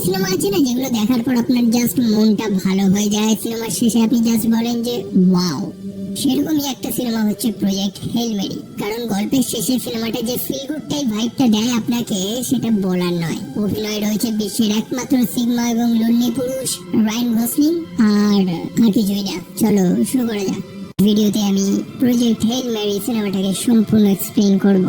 Cinema আছে না যেগুলো দেখার পর আপনার জাস্ট মনটা ভালো হয়ে যায়, সিনেমার শেষে আপনি জাস্ট বলেন যে ওয়াও। সেরকমই একটা সিনেমা হচ্ছে প্রজেক্ট হেল মেরি। কারণ গল্পের শেষে সিনেমাটা যে ফিল গুড টাইপ ভাইবটা দেয় আপনাকে সেটা বলার নয়। অভিনয় রয়েছে বিশ্বের একমাত্র সিগমা এবং লন্ডি পুরুষ রায়ান গসলিং, আর কিছুই না। চলো শুরু করা যাক। ভিডিওতে আমি প্রজেক্ট হেল মেরি সিনেমাটাকে সম্পূর্ণ এক্সপ্লেইন করব।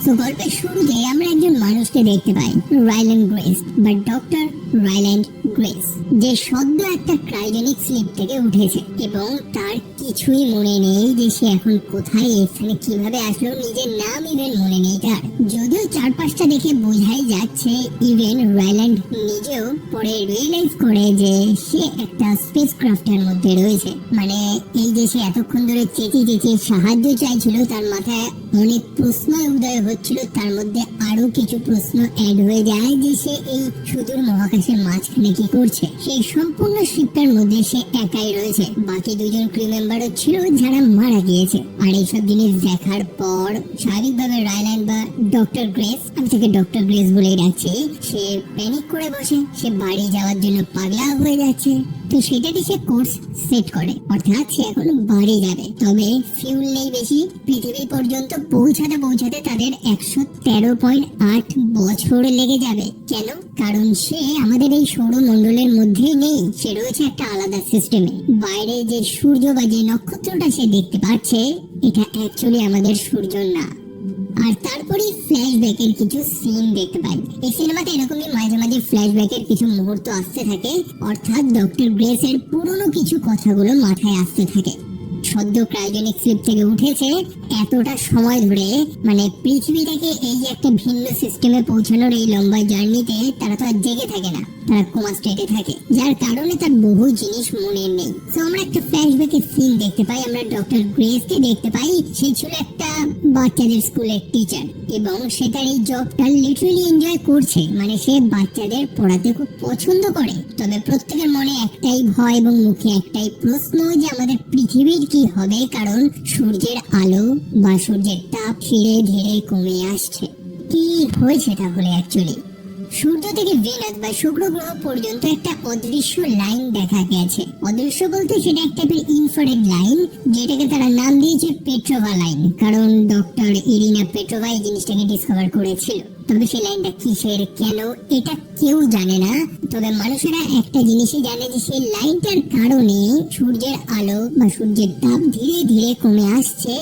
তো গল্পের শুরুতে আমরা একজন মানুষকে দেখতে পাই, রাইল্যান্ড গ্রেস বা ডক্টর রাইল্যান্ড গ্রেস, যে সদ্য একটা ক্রায়োজেনিক স্লিপ থেকে উঠেছে এবং তার কিছুই মনে নেই যে সে এখন কোথায়, এখানে কিভাবে আসলো, নিজের নাম ইভেন মনে নেই তার। যদিও চারপাশটা দেখে বোঝাই যাচ্ছে, ইভেন রাইল্যান্ড নিজেও পরে রিয়েলাইজ করে যে সে একটা স্পেস ক্রাফটের মধ্যে রয়েছে। মানে এই যে সে এতক্ষণ ধরে চেঁচিয়ে সাহায্য চাইছিল, তার মাথায় অনেক প্রশ্ন উদয় হচ্ছিল, তার মধ্যে আরো কিছু প্রশ্ন অ্যাড হয়ে যায় যে সে এই সুদূর মহাকাশের মাঝখানে কি করছে। সেই সম্পূর্ণ শিপটার মধ্যে সে একাই রয়েছে, বাকি দুজন ক্রু মেম্বারও ছিল যারা মারা গিয়েছে। আর এইসব জিনিস দেখার পর স্বাভাবিকভাবে রাইল্যান্ড বা ডক্টর গ্রেস, আমি তাকে ডক্টর গ্রেস বলেই ডাকছি, সে প্যানিক করে বসে, সে বাড়ি যাওয়ার জন্য পাগলা হয়ে যাচ্ছে। তো সেটাকে সে কোর্স সেট করে, অর্থাৎ সে এখন বাড়ি যাবে। তবে ফিউল নেই বেশি, পৃথিবী পর্যন্ত পৌঁছাতে তাদের 113.8 বছর লেগে যাবে। কেন? কারণ সে আমাদের এই সৌরমণ্ডলের মধ্যেই নেই, সে রয়েছে একটা আলাদা সিস্টেমে। বাইরে যে সূর্য বা যে নক্ষত্রটা সে দেখতে পাচ্ছে, এটা অ্যাকচুয়ালি আমাদের সূর্য না। আর তারপরে ফ্ল্যাশব্যাকের কিছু সিন দেখতে পাই। এই সিনেমাতে এরকমই মাঝে মাঝে ফ্ল্যাশব্যাকের কিছু মুহূর্ত আসতে থাকে, অর্থাৎ ডক্টর গ্রেসের পুরনো কিছু কথাগুলো মাথায় আসতে থাকে। সদ্য ক্রায়োজেনিক স্লিপ থেকে উঠেছে, এতটা সময় ধরে মানে পৃথিবীটাকে এই যে একটা ভিন্ন সিস্টেমে পৌঁছানোর এই লম্বা জার্নিতে তারা তো আর জেগে থাকে না, তারা কোমা স্টেটে থাকে, যার কারণে তার বহু জিনিস মনে নেই। তো আমরা একটা ফ্ল্যাশব্যাকের সিন দেখতে পাই, আমরা ডক্টর গ্রেসকে দেখতে পাই। সে ছিল একটা বাচ্চাদের স্কুলের টিচার এবং সে তার এই জবটা লিটারালি এনজয় করছে। মানে সে বাচ্চাদের পড়াতে খুব পছন্দ করে। তবে প্রত্যেকের মনে একটাই ভয় এবং মুখে একটাই প্রশ্ন যে আমাদের পৃথিবীর কি হবে, কারণ সূর্যের আলো বা সূর্যের তাপ ধীরে ধীরে কমে আসছে। কি হয়েছে তাহলে অ্যাকচুয়ালি? সূর্য থেকে ভেনাস বা শুক্র গ্রহ পর্যন্ত একটা অদৃশ্য লাইন দেখা গেছে। অদৃশ্য বলতে সেটা এক টাইপের ইনফ্রারেড লাইন, যেটাকে তারা নাম দিয়েছে পেট্রোভা লাইন, কারণ ডক্টর ইরিনা পেট্রোভা এই জিনিসটাকে ডিসকভার করেছিল। তবে সেই লাইনটা কিসের, কেন, এটা কেউ জানে না। তবে মানুষেরা একটা জিনিসই জানে যে সেই লাইনটার কারণে সূর্যের আলো বা সূর্যের তাপ ধীরে ধীরে কমে আসছে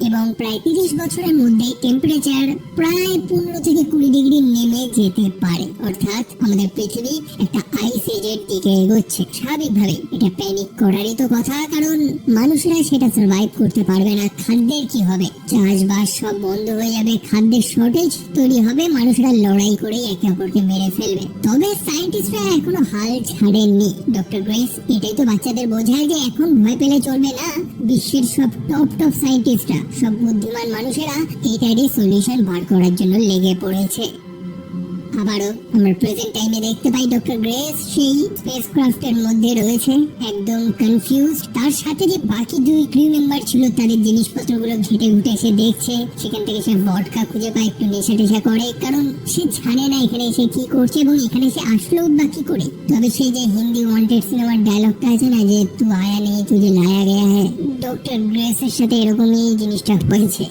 এবং প্রায় 30 বছরের মধ্যে টেম্পারেচার প্রায় 15 থেকে 20 ডিগ্রি নেমে যেতে পারে। অর্থাৎ আমাদের পৃথিবী একটা আইস এজের দিকে এগোচ্ছে। স্বাভাবিকভাবে এটা প্যানিক করারই তো কথা, কারণ মানুষরা সেটা সার্ভাইভ করতে পারবে না। খাদ্যের কি হবে? চাষবাস সব বন্ধ হয়ে যাবে, খাদ্যের শর্টেজ তৈরি হবে, মানুষরা লড়াই করে একে অপরকে মেরে ফেলবে। তবে সায়েন্টিস্টরা এখনো হাল ছাড়েননি। ডক্টর গ্রেস এটাই তো বাচ্চাদের বোঝায় যে এখন ভয় পেলে চলবে না। বিশ্বের সব টপ সায়েন্টিস্টরা, সব বুদ্ধিমান মানুষেরা এটারই সলিউশন বার করার জন্য লেগে পড়েছে। আবারও আমরা প্রেজেন্ট টাইমে দেখতে পাই ডক্টর গ্রেস সেই স্পেসক্রাফটের মধ্যে রয়েছে, একদম কনফিউজড। তার সাথে যে বাকি দুই ক্রু মেম্বার ছিল, তাদের জিনিসপত্রগুলো ঘেটে ঘুটে সে দেখছে। সেখান থেকে সে ভডকা খুঁজে পায়, একটু নেশা টেশা করে, কারণ সে জানে না এখানে সে কি করছে এবং এখানে সে আসলো বা কি করে। তবে সেই যে হিন্দি ওয়ান্টেড সিনেমার ডায়লগটা আছে না, যে তু আয়া নেই তুঝে লায়া গয়া হ্যায়, ডক্টর গ্রেসের সাথে এরকমই জিনিসটা হয়েছে।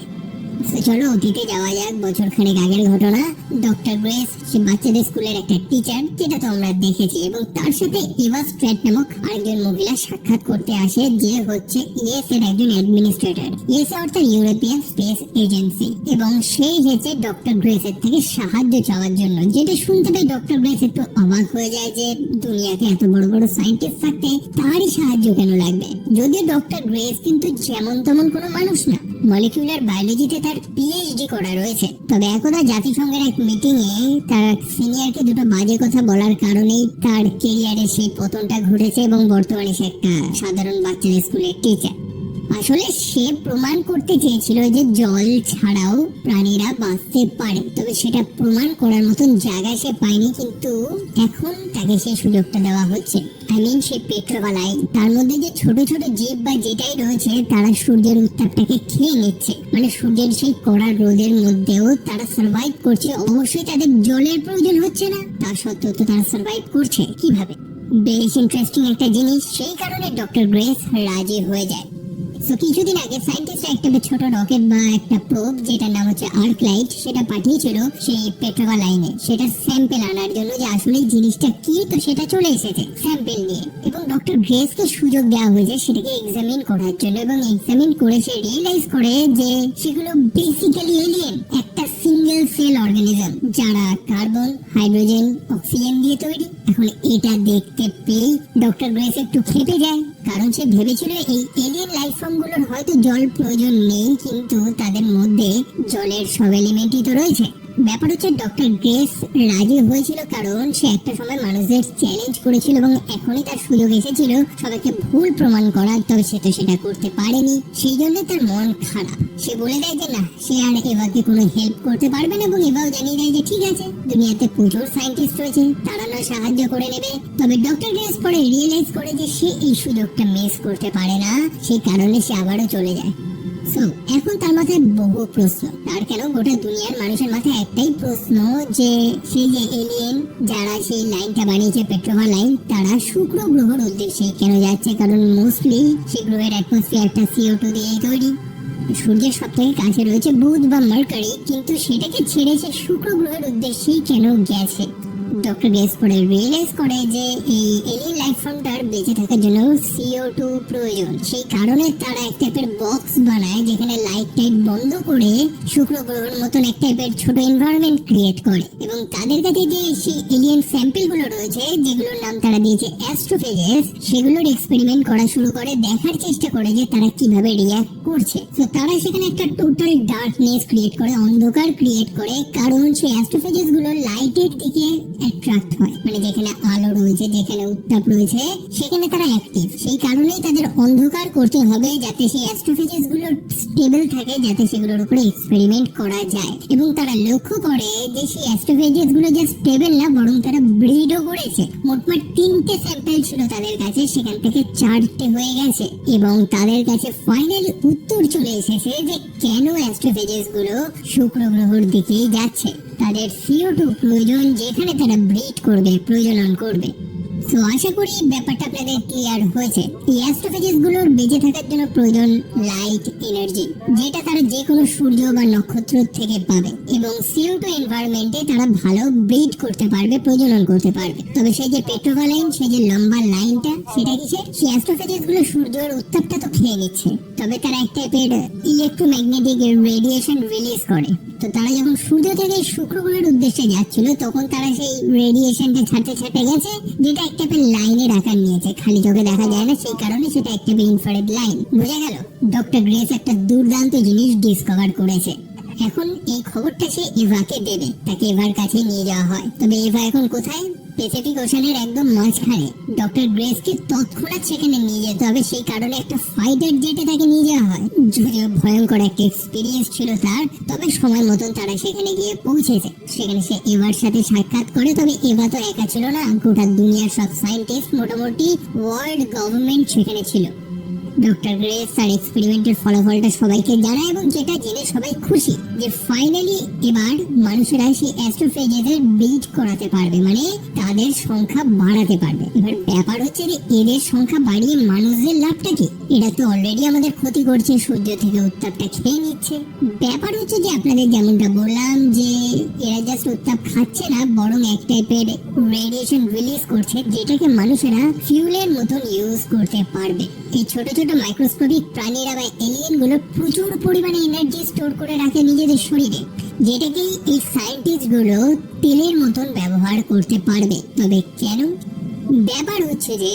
চলো অতীতে যাওয়া যাক, বছর খানেক আগের ঘটনা। ডক্টর গ্রেস সে বাচ্চাদের স্কুলের একটা টিচার, যেটা তো আমরা দেখেছি, এবং তার সাথে এভা স্ট্র্যাট নামক আরেকজন মহিলা সাক্ষাৎ করতে আসে, যে হচ্ছে ইএস এর একজন অ্যাডমিনিস্ট্রেটর। ইএস অর্থাৎ ইউরোপিয়ান স্পেস এজেন্সি, এবং সেই এসেছে ডক্টর গ্রেসের থেকে সাহায্য চাওয়ার জন্য। যেটা শুনতে পেয়ে ডক্টর গ্রেস একটু অবাক হয়ে যায় যে দুনিয়াতে এত বড় বড় সায়েন্টিস্ট থাকতে তারই সাহায্য কেন লাগবে। যদিও ডক্টর গ্রেস কিন্তু যেমন তেমন কোনো মানুষ না, মলিকিউলার বায়োলজিতে তার পিএইচডি করা রয়েছে। তবে একদা জাতিসংঘের এক মিটিং এ তার সিনিয়রকে দুটো বাজে কথা বলার কারণেই তার ক্যারিয়ারে সেই পতনটা ঘটেছে এবং বর্তমানে সে একটা সাধারণ বাচ্চাদের স্কুলের টিচার। আসলে সে প্রমাণ করতে চেয়েছিল যে জল ছাড়াও প্রাণীরা বাঁচতে পারে, তবে সেটা প্রমাণ করার মতন জায়গা সে পায়নি, কিন্তু এখন তাকে সেই সুযোগটা দেওয়া হচ্ছে। সেই পেট্রোবালাইন, তার মধ্যে যে ছোট ছোট জীব বা যেটাই রয়েছে তারা সূর্যের উত্তাপটাকে খেয়ে নিচ্ছে। মানে সূর্যের সেই কড়া রোদের মধ্যেও তারা সার্ভাইভ করছে। অবশ্যই তাদের জলের প্রয়োজন হচ্ছে না, তা সত্ত্বেও তো তারা সার্ভাইভ করছে। কিভাবে? বেশ ইন্টারেস্টিং একটা জিনিস। সেই কারণে ডক্টর গ্রেস রাজি হয়ে যায়। তো কিছুদিন আগে সায়েন্টিস্টরা একটা ছোট রকেট বা একটা প্রোব, যেটার নাম হচ্ছে আর্কলাইট, সেটা পাঠিয়েছিল সেই পেট্রোবালাইনে সেটা স্যাম্পেল আনার জন্য, যে আসলে জিনিসটা কি। তো সেটা চলে এসেছে স্যাম্পেল নিয়ে, এবং ডক্টর গ্রেসকে সুযোগ দেওয়া হয়েছে সেটাকে এক্সামিন করার জন্য। এবং এক্সামিন করে সে রিয়েলাইজ করে যে সেগুলো বেসিক্যালি এলিয়েন, একটা সিঙ্গেল সেল অর্গানিজম যারা কার্বন, হাইড্রোজেন, অক্সিজেন দিয়ে তৈরি। এখন এটা দেখতে পেয়ে ডক্টর গ্রেস একটু খেপে যায়, কারণ সে ভেবেছিল এই এলিয়েন লাইফ ফর্ম গুলোর হয়তো জল প্রয়োজন নেই, কিন্তু তাদের মধ্যে জলের সব এলিমেন্টই তো রয়েছে। ব্যাপার হচ্ছে ডক্টর গ্রেস রাজি হয়েছিল কারণ সে একটা সময় মানুষদের চ্যালেঞ্জ করেছিল এবং এখনই তার সুযোগ এসেছিল সবাইকে ভুল প্রমাণ করার। তবে সে তো সেটা করতে পারেনি, সেই জন্য তার মন খারাপ। সে বলে দেয় যে না, সে আর এভাকে কোনো হেল্প করতে পারবে না, এবং এভাও জানিয়ে দেয় যে ঠিক আছে, দুনিয়াতে প্রচুর সায়েন্টিস্ট রয়েছে, তারা নয় সাহায্য করে নেবে। তবে ডক্টর গ্রেস পরে রিয়েলাইজ করে যে সে এই সুযোগটা মিস করতে পারে না, সেই কারণে সে আবারও চলে যায়। এখন তার মাথায় বহু প্রশ্ন। তার কেন গোটা দুনিয়ার মানুষের মাথায় একটাই প্রশ্ন, যে সেই যে এলিয়েন যারা সেই লাইনটা বানিয়েছে পেট্রোভা লাইন, তারা শুক্র গ্রহের উদ্দেশ্যে কেন যাচ্ছে? কারণ মোস্টলি সেই গ্রহের অ্যাটমসফিয়ারটা CO2 দিয়েই তৈরি। সূর্যের সব থেকে কাছে রয়েছে বুধ বা মার্কারি, কিন্তু সেটাকে ছেড়ে সে শুক্র গ্রহের উদ্দেশ্যেই কেন গেছে? ডক্টর গ্রেস পরে রিয়েলাইজ করে যে এই এলিয়েন লাইফ ফর্মটার বেঁচে থাকার জন্য CO2 প্রয়োজন। সেই কারণে তারা এক টাইপের বক্স বানায়, যেখানে লাইট টাইট বন্ধ করে শুক্র গ্রহের মতন এক টাইপের ছোট এনভায়রনমেন্ট ক্রিয়েট করে। এবং তাদের কাছে যে সেই এলিয়েন স্যাম্পল গুলো রয়েছে, যেগুলোর নাম তারা দিয়েছে অ্যাস্ট্রোফেজেস, সেগুলোর এক্সপেরিমেন্ট করা শুরু করে, দেখার চেষ্টা করে যে তারা কিভাবে রিঅ্যাক্ট করছে। তো তারা সেখানে একটা টোটাল ডার্কনেস ক্রিয়েট করে, অন্ধকার ক্রিয়েট করে, কারণ সেই অ্যাস্ট্রোফেজেস গুলো লাইটের দিকে অ্যাট্রাক্ট হয়। মানে যেখানে আলো রয়েছে, যেখানে উত্তাপ রয়েছে, সেখানে তারা অ্যাক্টিভ। সেই কারণেই তাদের অন্ধকার করতে হবে, যাতে সেই অ্যাস্ট্রোফেজেস গুলো স্টেবল থাকে, যাতে সেগুলোর উপরে এক্সপেরিমেন্ট করা যায়। এবং তারা লক্ষ্য করে যে সেই অ্যাস্ট্রোফেজেস গুলো যে স্টেবল না, বরং তারা ব্রিডও করেছে। মোটমাট 3টে স্যাম্পল ছিল তাদের কাছে, সেখান থেকে 4টে হয়ে গেছে। এবং তাদের কাছে ফাইনালি উত্তর চলে এসেছে যে কেন অ্যাস্ট্রোফেজেস গুলো শুক্র গ্রহের দিকেই যাচ্ছে। তাদের CO2 প্রয়োজন, যেখানে তারা ব্রিড করবে, প্রজনন করবে। সো আশা করি ব্যাপারটা আপনাদের ক্লিয়ার হয়েছে। এই অ্যাস্ট্রোফেজেস গুলোর বেঁচে থাকার জন্য প্রয়োজন লাইট এনার্জি, যেটা তারা যে কোনো সূর্য বা নক্ষত্র থেকে পাবে। এবং CO2 এনভায়রনমেন্টে তারা ভালো ব্রিড করতে পারবে, প্রজনন করতে পারবে। তবে সেই যে পেট্রোভা লাইন, সেই যে লম্বা লাইনটা, সেটা কিসের? সেই অ্যাস্ট্রোফেজেস গুলো সূর্যের উত্তাপটা তো খেয়ে নিচ্ছে, তবে তারা এক টাইপের ইলেকট্রোম্যাগনেটিক রেডিয়েশন রিলিজ করে। তো তারা যখন সূর্য থেকে শুক্র গ্রহের উদ্দেশ্যে যাচ্ছিল, তখন তারা সেই রেডিয়েশনটা ছাড়তে ছাড়তে গেছে, যেটা এক টাইপের লাইনের আকার নিয়েছে, খালি চোখে দেখা যায় না, সেই কারণে সেটা এক টাইপের ইনফ্রারেড লাইন। বোঝা গেল? ডক্টর গ্রেস একটা দুর্দান্ত জিনিস ডিসকভার করেছে। এখন এই খবরটা সে এভাকে দেবে, তাকে এভার কাছে নিয়ে যাওয়া হয়। তবে এভা এখন কোথায়? প্যাসিফিক ওশানের একদম মাঝখানে। ডক্টর গ্রেসকে তৎক্ষণাৎ সেখানে নিয়ে যেতে হবে, সেই কারণে একটা ফাইটার জেটে তাকে নিয়ে যাওয়া হয়। যদিও ভয়ঙ্কর একটা এক্সপিরিয়েন্স ছিল তার, তবে সময় মতন তারা সেখানে গিয়ে পৌঁছেছে। সেখানে সে এভার সাথে সাক্ষাৎ করে। তবে এভা তো একা ছিল না, গোটা দুনিয়ার সব সায়েন্টিস্ট, মোটামুটি ওয়ার্ল্ড গভর্নমেন্ট সেখানে ছিল। ডক্টর গ্রেস তার এক্সপেরিমেন্টের ফলাফলটা সবাইকে জানায়, এবং যেটা জেনে সবাই খুশি যে ফাইনালি এবার মানুষেরা সেই অ্যাস্ট্রোফেজেসের ব্রিড করাতে পারবে, মানে তাদের সংখ্যা বাড়াতে পারবে। এবার ব্যাপার হচ্ছে যে এদের সংখ্যা বাড়িয়ে মানুষদের লাভটা কি? এরা তো অলরেডি আমাদের ক্ষতি করছে, সূর্য থেকে উত্তাপটা খেয়ে নিচ্ছে। ব্যাপার হচ্ছে যে আপনাদের যেমনটা বললাম, যে এরা জাস্ট উত্তাপ খাচ্ছে না, বরং এক টাইপের রেডিয়েশন রিলিজ করছে, যেটাকে মানুষেরা ফিউলের মতন ইউজ করতে পারবে। এই ছোট ছোট মাইক্রোস্কোপিক প্রাণীরা বা এলিয়েন গুলো প্রচুর পরিমাণে এনার্জি স্টোর করে রাখে নিজেদের শরীরে, যেটাকে এই সায়েন্টিস্ট গুলো তেলের মতন ব্যবহার করতে পারবে। তবে কেন? ব্যাপার হচ্ছে যে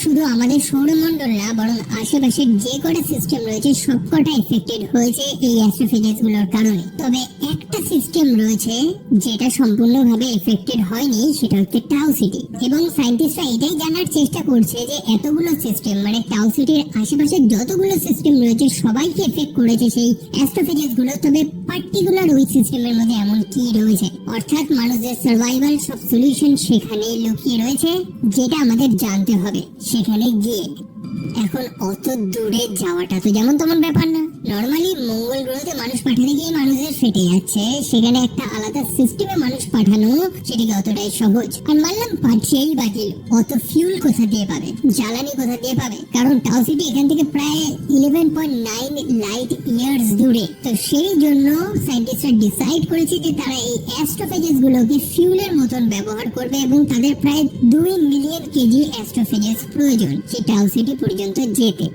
শুধু আমাদের সৌরমণ্ডল না, বরং আশেপাশের যে কটা সিস্টেম রয়েছে সবকটা এফেক্টেড হয়েছে এই অ্যাস্ট্রোফেজেস গুলোর কারণে। তবে একটা সিস্টেম রয়েছে যেটা সম্পূর্ণভাবে এফেক্টেড হয়নি, সেটা হচ্ছে টাউ সিটি। এবং সায়েন্টিস্টরা এটাই জানার চেষ্টা করছে যে এতগুলো সিস্টেম, মানে টাউ সিটির আশেপাশে যতগুলো সিস্টেম রয়েছে, সবাইকে এফেক্ট করেছে সেই অ্যাস্ট্রোফেজেস গুলো, তবে পার্টিকুলার ওই সিস্টেমের মধ্যে এমন কি রয়েছে, অর্থাৎ মানুষদের সার্ভাইভাল সব সলিউশন সেখানে লুকিয়ে রয়েছে, যেটা আমাদের জানতে হবে সেখানে গিয়ে। এখন অত দূরে যাওয়াটা তো যেমন তেমন ব্যাপার না। নর্মালি মঙ্গল গ্রহতে মানুষ পাঠাতে গিয়ে মানুষদের ফেটে যাচ্ছে, সেখানে একটা আলাদা সিস্টেমে মানুষ পাঠানো সেটাকে অতটাই সহজ। আর মানলাম পাঠিয়েই বাতিল, অত ফিউল কোথা দিয়ে পাবে, জ্বালানি কোথা দিয়ে পাবে? কারণ টাও সিটি এখান থেকে প্রায় 11.9 লাইট ইয়ার্স দূরে। তো সেই জন্য সায়েন্টিস্টরা ডিসাইড করেছে যে তারা এই অ্যাস্ট্রোফেজেস গুলোকে ফিউলের মতন ব্যবহার করবে এবং তাদের প্রায় 2 মিলিয়ন কেজি অ্যাস্ট্রোফেজেস প্রয়োজন সেই টাও সিটি পর্যন্ত যেতে।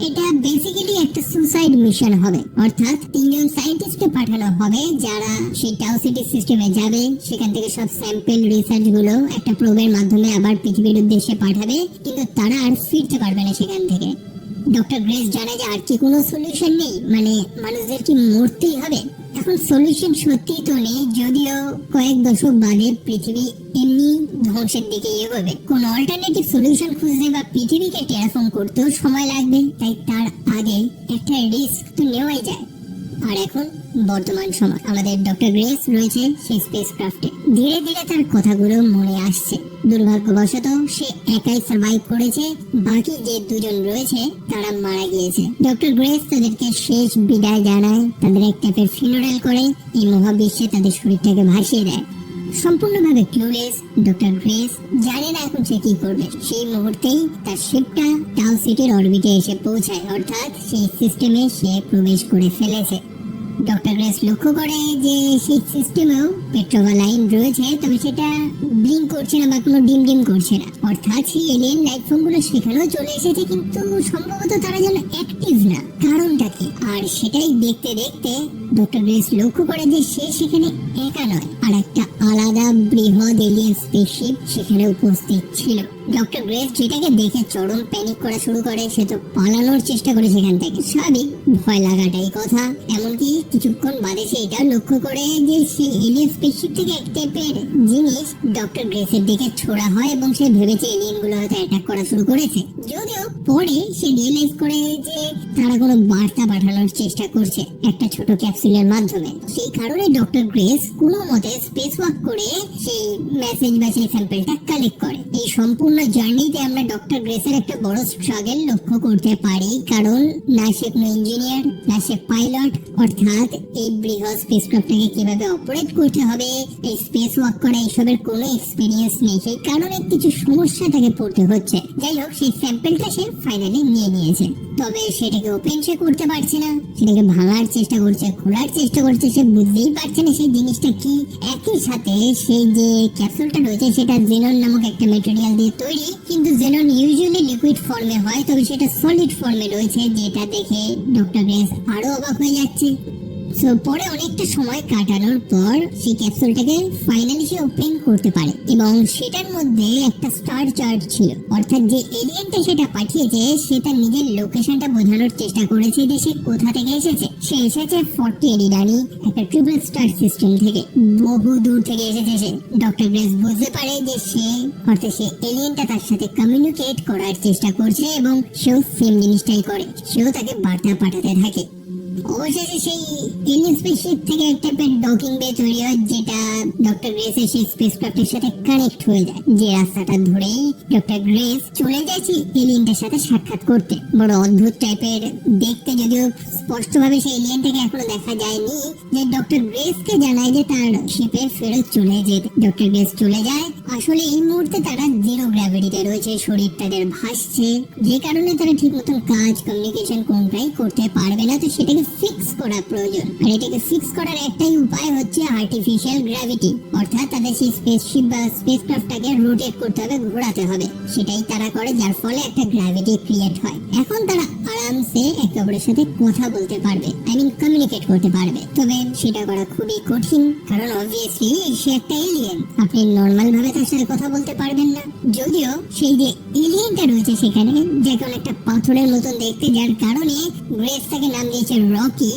এটা বেসিক্যালি একটা সুসাইড মিশন হবে, অর্থাৎ 3 জন সায়েন্টিস্টকে পাঠানো হবে যারা সেই টাও সিটি সিস্টেমে যাবে, সেখান থেকে সব স্যাম্পল রিসার্চ গুলো একটা প্রোবের মাধ্যমে আবার পৃথিবীর উদ্দেশ্যে পাঠাবে, কিন্তু তারা আর ফিরতে পারবে না সেখান থেকে। ডক্টর গ্রেস জানে যে আর কি কোনো সলিউশন নেই, মানে মানুষদের কি মরতেই হবে। এখন সলিউশন সত্যি তো নেই, যদিও কয়েক দশক বাদে পৃথিবী এমনি ধ্বংসের দিকে এগোবে। কোন অল্টারনেটিভ সলিউশন খুঁজতে বা পৃথিবীকে টেরাফর্ম করতেও সময় লাগবে, তাই তার আগে একটা রিস্ক তো নেওয়াই যায়। আর এখন বর্তমান সময় আমাদের ডক্টর গ্রেস রয়েছে সেই স্পেস ক্রাফটে। ধীরে ধীরে তার কথাগুলো মনে আসছে। দুর্ভাগ্যবশত সে একাই সার্ভাইভ করেছে, বাকি যে 2 জন রয়েছে তারা মারা গিয়েছে। ডক্টর গ্রেস তাদেরকে শেষ বিদায় জানায়, তাদের এক টাইপের ফিনারেল করে এই মহাবিশ্বে তাদের শরীরটাকে ভাসিয়ে দেয়। সম্পূর্ণভাবে ক্লুলেস ডক্টর গ্রেস জানে না এখন সে কি করবে। সেই মুহূর্তেই তার শিপটা টাও সিটির অরবিটে এসে পৌঁছায়, অর্থাৎ সেই সিস্টেমে সে প্রবেশ করে ফেলেছে। ডক্টর গ্রেস লক্ষ্য করে যে সেই সিস্টেমেও পেট্রোভা লাইন রয়েছে, তবে সেটা ব্লিঙ্ক করছে না বা কোনো ডিম ডিম করছে না, অর্থাৎ সেই এলিয়েন লাইফ ফর্ম গুলো সেখানেও চলে এসেছে, কিন্তু সম্ভবত তারা যেন অ্যাক্টিভ না। কারণটা কি? আর সেটাই দেখতে দেখতে ডক্টর গ্রেস লক্ষ্য করে যে সে সেখানে একা নয়, আর একটা আলাদা বৃহৎ এলিয়েন স্পেসশিপ সেখানে উপস্থিত ছিল। ডক্টর গ্রেস যেটাকে দেখে চরম প্যানিক করা শুরু করে, সে তো পালানোর চেষ্টা করে সেখান থেকে, স্বাভাবিক ভয় লাগাটাই কথা। এমনকি কিছুক্ষণ বাদে সে এটা লক্ষ্য করে যে সেই এলিয়েন স্পেসশিপ থেকে এক টাইপের জিনিস ডক্টর গ্রেসের দিকে ছোড়া হয় এবং সে ভেবেছে এলিয়েন গুলো হয়তো অ্যাটাক করা শুরু করেছে। যদিও পরে সে রিয়েলাইজ করে যে তারা কোনো বার্তা পাঠানোর চেষ্টা করছে একটা ছোট ক্যাপসুলের মাধ্যমে। সেই কারণে ডক্টর গ্রেস কোনো মতে স্পেস ওয়াক করে সেই মেসেজ বা সেই স্যাম্পলটা কালেক্ট করে। এই সম্পূর্ণ জার্নিতে আমরা ডক্টর গ্রেসের একটা বড় স্ট্রাগল লক্ষ্য করতে পারি, কারণ না সে কোনো ইঞ্জিনিয়ার, না সে পাইলট, অর্থাৎ এই বৃহৎ স্পেসক্রাফটটাকে কিভাবে অপারেট করতে হবে, এই স্পেস ওয়াক করা এইসবের কোনো এক্সপিরিয়েন্স নেই। সেই কারণে কিছু সমস্যা তাকে পড়তে হচ্ছে। যাই হোক, সেই স্যাম্পলটা সে ফাইনালি নিয়ে নিয়েছে, তবে সেটাকে ওপেন সে করতে পারছে না, সেটাকে ভাঙার চেষ্টা করছে, খোলার চেষ্টা করছে, সে বুঝতেই পারছে না সেই জিনিসটা কি। একই সাথে সেই যে ক্যাপসুলটা রয়েছে সেটা জেনন নামক একটা ম্যাটেরিয়াল দিয়ে তৈরি, কিন্তু জেনন ইউজুয়ালি লিকুইড ফর্মে হয়, তবে সেটা সলিড ফর্মে রয়েছে, যেটা দেখে ডক্টর গ্রেস আরো অবাক হয়ে যাচ্ছে। সো পরে অনেকটা সময় কাটানোর পর সেই ক্যাপসুলটাকে ফাইনালি সে ওপেন করতে পারে এবং সেটার মধ্যে একটা স্টার চার্ট ছিল, অর্থাৎ যে এলিয়েনটা সেটা পাঠিয়েছে সে তার নিজের লোকেশনটা বোঝানোর চেষ্টা করেছে যে সে কোথা থেকে এসেছে। সে এসেছে 40 এরিডানি একটা ট্রিপল স্টার সিস্টেম থেকে, বহু দূর থেকে এসেছে সে। ডক্টর গ্রেস বুঝতে পারে যে সে অর্থাৎ সে এলিয়েনটা তার সাথে কমিউনিকেট করার চেষ্টা করছে এবং সেও সেম জিনিসটাই করে, সেও তাকে বার্তা পাঠাতে থাকে। অবশেষে সেই এলিয়েন স্পেসশিপ থেকে একটা ডকিং বে তৈরি হয়, যেটা ডক্টর গ্রেসের সেই স্পেসক্রাফটের সাথে কানেক্ট হয়ে যায়। যে রাস্তাটা ধরেই ডক্টর গ্রেস চলে যাচ্ছে এলিয়েনটার সাথে সাক্ষাৎ করতে। বড় অদ্ভুত টাইপের দেখতে, যদিও স্পষ্টভাবে সেই এলিয়েনটাকে এখনো দেখা যায়নি। যে ডক্টর গ্রেসকে জানায় যে তার শিপে ফেরত চলে যেতে। ডক্টর গ্রেস চলে যায়। আসলে এই মুহূর্তে তারা জিরো গ্র্যাভিটিতে রয়েছে, শরীর তাদের ভাসছে, যে কারণে তারা ঠিক মতন কাজ, কমিউনিকেশন কোনটাই করতে পারবে না। তো সেটাকে ফিক্স করা প্রয়োজন, আর এটাকে ফিক্স করার একটাই উপায় হচ্ছে আর্টিফিশিয়াল গ্র্যাভিটি, অর্থাৎ তাদের সেই স্পেসশিপ বা স্পেসক্রাফটটাকে রোটেট করতে হবে, ঘোরাতে হবে। সেটাই তারা করে, যার ফলে একটা গ্র্যাভিটি ক্রিয়েট হয়। এখন তারা আরামসে একে অপরের সাথে কথা বলতে পারবে, কমিউনিকেট করতে পারবে। তবে সেটা করা খুবই কঠিন, কারণ অবভিয়াসলি সে একটা এলিয়েন, আপনি নর্মাল ভাবে তার সাথে কথা বলতে পারবেন না। যদিও সেই যে এলিয়েনটা রয়েছে সেখানে, যেমন একটা পাথরের মতন দেখতে, যার কারণে গ্রেস তাকে নাম দিয়েছে রকি।